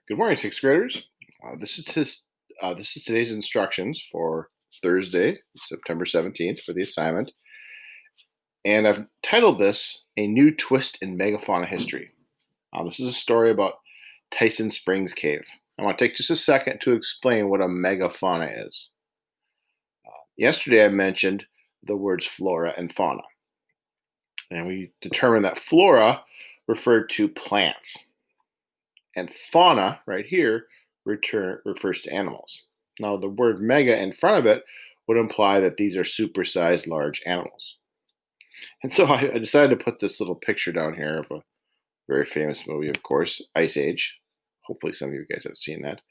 Good morning, sixth graders. This is today's instructions for Thursday, September 17th for the assignment. And I've titled this A New Twist in Megafauna History. This is a story about Tyson Springs Cave. I want to take just a second to explain what a megafauna is. Yesterday, I mentioned the words flora and fauna, and we determined that flora referred to plants, and fauna, right here, refers to animals. Now, the word mega in front of it would imply that these are supersized large animals. And so I decided to put this little picture down here of a very famous movie, of course, Ice Age. Hopefully, some of you guys have seen that.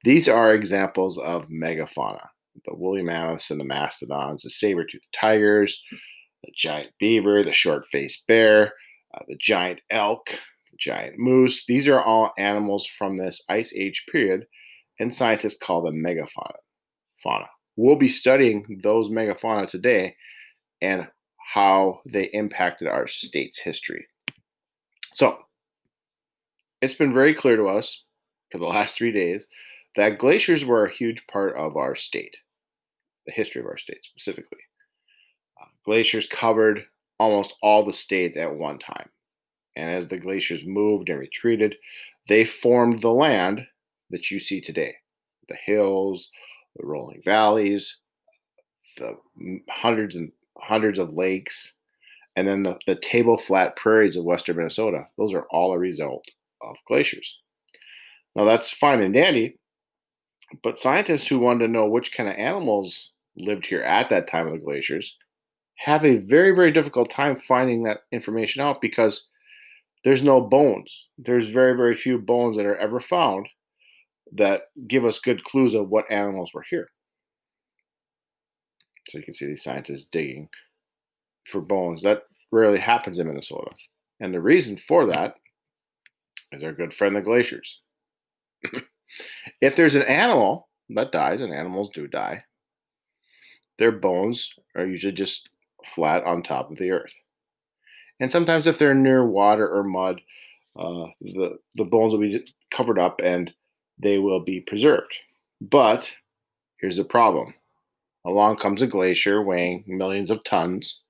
These are examples of megafauna: the woolly mammoths and the mastodons, the saber-toothed tigers, the giant beaver, the short-faced bear, the giant elk, the giant moose. These are all animals from this Ice Age period, and scientists call them megafauna. We'll be studying those megafauna today and how they impacted our state's history. So, it's been very clear to us for the last 3 days that glaciers were a huge part of our state, the history of our state specifically. Glaciers covered almost all the state at one time. And as the glaciers moved and retreated, they formed the land that you see today: the hills, the rolling valleys, the hundreds and hundreds of lakes, and then the table flat prairies of western Minnesota. Those are all a result of glaciers. Now, that's fine and dandy, but scientists who wanted to know which kind of animals lived here at that time of the glaciers have a very, very difficult time finding that information out because there's no bones. There's very, very few bones that are ever found that give us good clues of what animals were here. So you can see these scientists digging for bones. That rarely happens in Minnesota. And the reason for that is our good friend, the glaciers. If there's an animal that dies, and animals do die, their bones are usually just flat on top of the earth. And sometimes, if they're near water or mud, the bones will be covered up and they will be preserved. But here's the problem: along comes a glacier weighing millions of tons,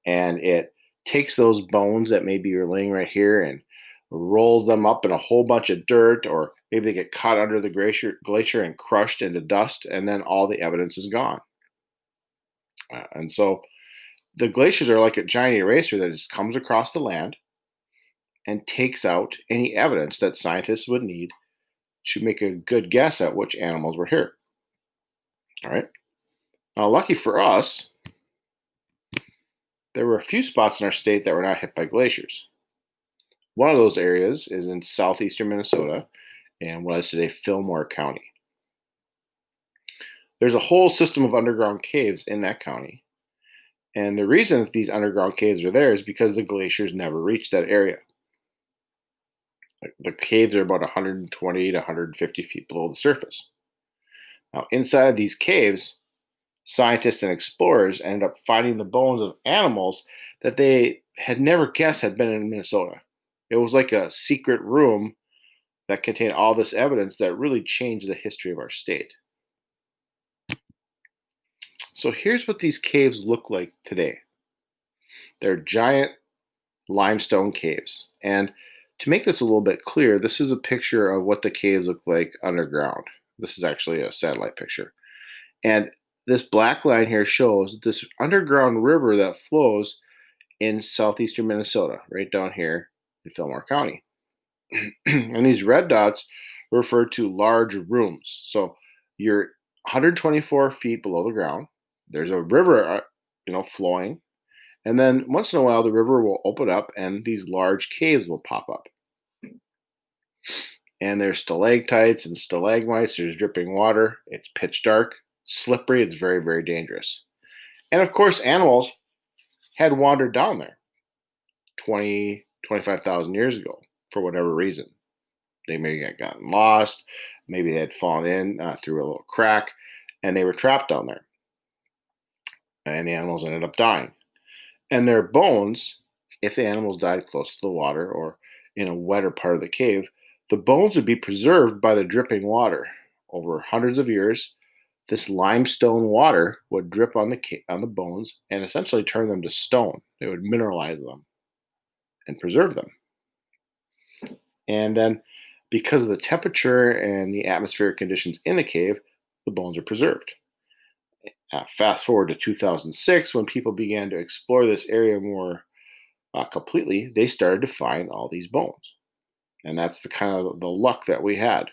and it takes those bones that maybe you're laying right here and rolls them up in a whole bunch of dirt, or maybe they get caught under the glacier and crushed into dust, and then all the evidence is gone. And so the glaciers are like a giant eraser that just comes across the land and takes out any evidence that scientists would need to make a good guess at which animals were here. All right. Now, lucky for us, there were a few spots in our state that were not hit by glaciers. One of those areas is in southeastern Minnesota in what is today Fillmore County. There's a whole system of underground caves in that county. And the reason that these underground caves are there is because the glaciers never reached that area. The caves are about 120 to 150 feet below the surface. Now, inside these caves, scientists and explorers ended up finding the bones of animals that they had never guessed had been in Minnesota. It was like a secret room that contained all this evidence that really changed the history of our state. So here's what these caves look like today. They're giant limestone caves. And to make this a little bit clear, this is a picture of what the caves look like underground. This is actually a satellite picture. And this black line here shows this underground river that flows in southeastern Minnesota, right down here in Fillmore County. And these red dots refer to large rooms. So you're 124 feet below the ground. There's a river, flowing, and then once in a while the river will open up and these large caves will pop up. And there's stalactites and stalagmites. There's dripping water. It's pitch dark, slippery. It's very, very dangerous. And of course, animals had wandered down there 25,000 years ago for whatever reason. They may have gotten lost. Maybe they had fallen in through a little crack and they were trapped down there. And the animals ended up dying. And their bones, if the animals died close to the water or in a wetter part of the cave, The bones would be preserved by the dripping water. Over hundreds of years, this limestone water would drip on on the bones and essentially turn them to stone. It would mineralize them and preserve them. And then, because of the temperature and the atmospheric conditions in the cave, the bones are preserved. Fast forward to 2006, when people began to explore this area more completely, they started to find all these bones. And that's the kind of the luck that we had.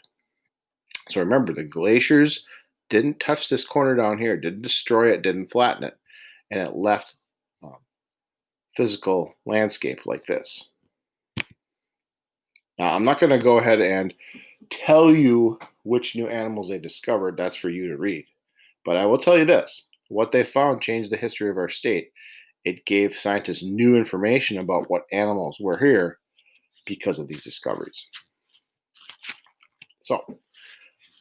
So remember, the glaciers didn't touch this corner down here, didn't destroy it, didn't flatten it, and it left um, physical landscape like this. Now, I'm not going to go ahead and tell you which new animals they discovered. That's for you to read. But I will tell you this: what they found changed the history of our state. It gave scientists new information about what animals were here because of these discoveries. So,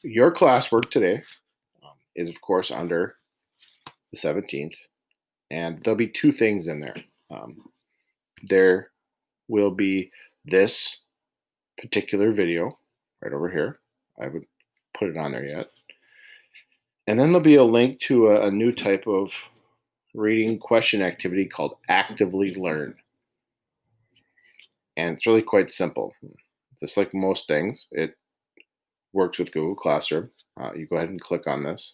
your classwork today is, of course, under the 17th, and there'll be two things in there. There will be this particular video right over here. I haven't put it on there yet. And then there'll be a link to a new type of reading question activity called Actively Learn. And it's really quite simple. Just like most things, it works with Google Classroom. You go ahead and click on this,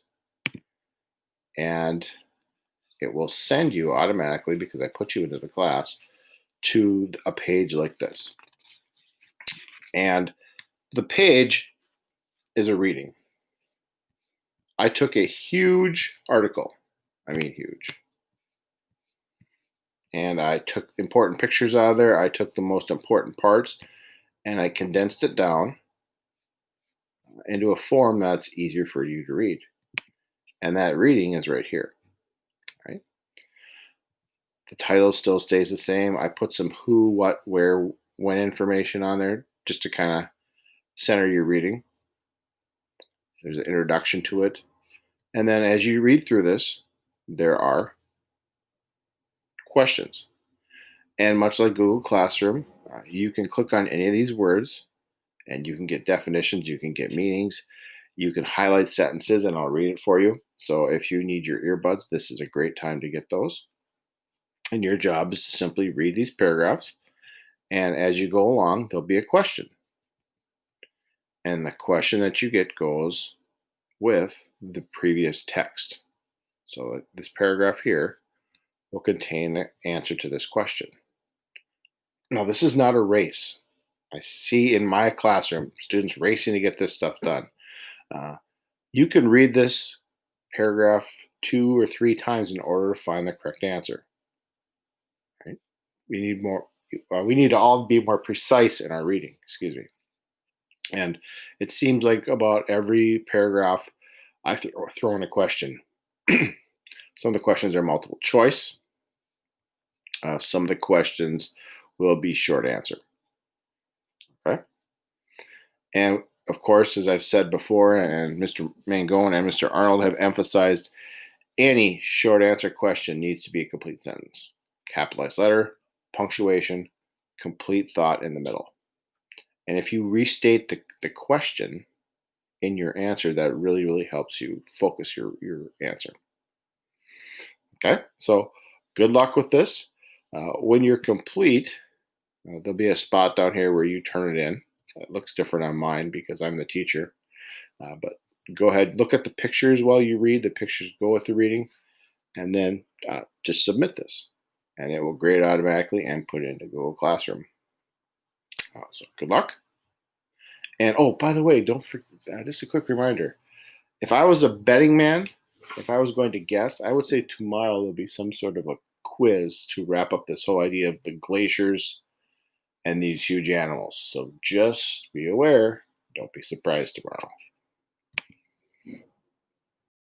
and it will send you automatically, because I put you into the class, to a page like this. And the page is a reading. I took a huge article. I mean, huge. And I took important pictures out of there. I took the most important parts and I condensed it down into a form that's easier for you to read. And that reading is right here. Right? The title still stays the same. I put some who, what, where, when information on there just to kind of center your reading. There's an introduction to it. And then as you read through this, there are questions. And much like Google Classroom, you can click on any of these words and you can get definitions, you can get meanings, you can highlight sentences, and I'll read it for you. So if you need your earbuds, this is a great time to get those. And your job is to simply read these paragraphs. And as you go along, there'll be a question. And the question that you get goes with the previous text. So this paragraph here will contain the answer to this question. Now, this is not a race. I see in my classroom students racing to get this stuff done. You can read this paragraph 2 or 3 times in order to find the correct answer. Right? We need more. We need to all be more precise in our reading. Excuse me. And it seems like about every paragraph, I throw in a question. Some of the questions are multiple choice. Some of the questions will be short answer. Okay. And of course, as I've said before, and Mr. Mangone and Mr. Arnold have emphasized, any short answer question needs to be a complete sentence. Capitalized letter, punctuation, complete thought in the middle. And if you restate the question in your answer, that really, really helps you focus your answer. Okay, so good luck with this. When you're complete, there'll be a spot down here where you turn it in. It looks different on mine because I'm the teacher. But go ahead, look at the pictures while you read. The pictures go with the reading. And then just submit this. And it will grade automatically and put it into Google Classroom. So good luck. And oh, by the way, don't forget, just a quick reminder. If I was a betting man, if I was going to guess, I would say tomorrow there'll be some sort of a quiz to wrap up this whole idea of the glaciers and these huge animals. So just be aware. Don't be surprised tomorrow.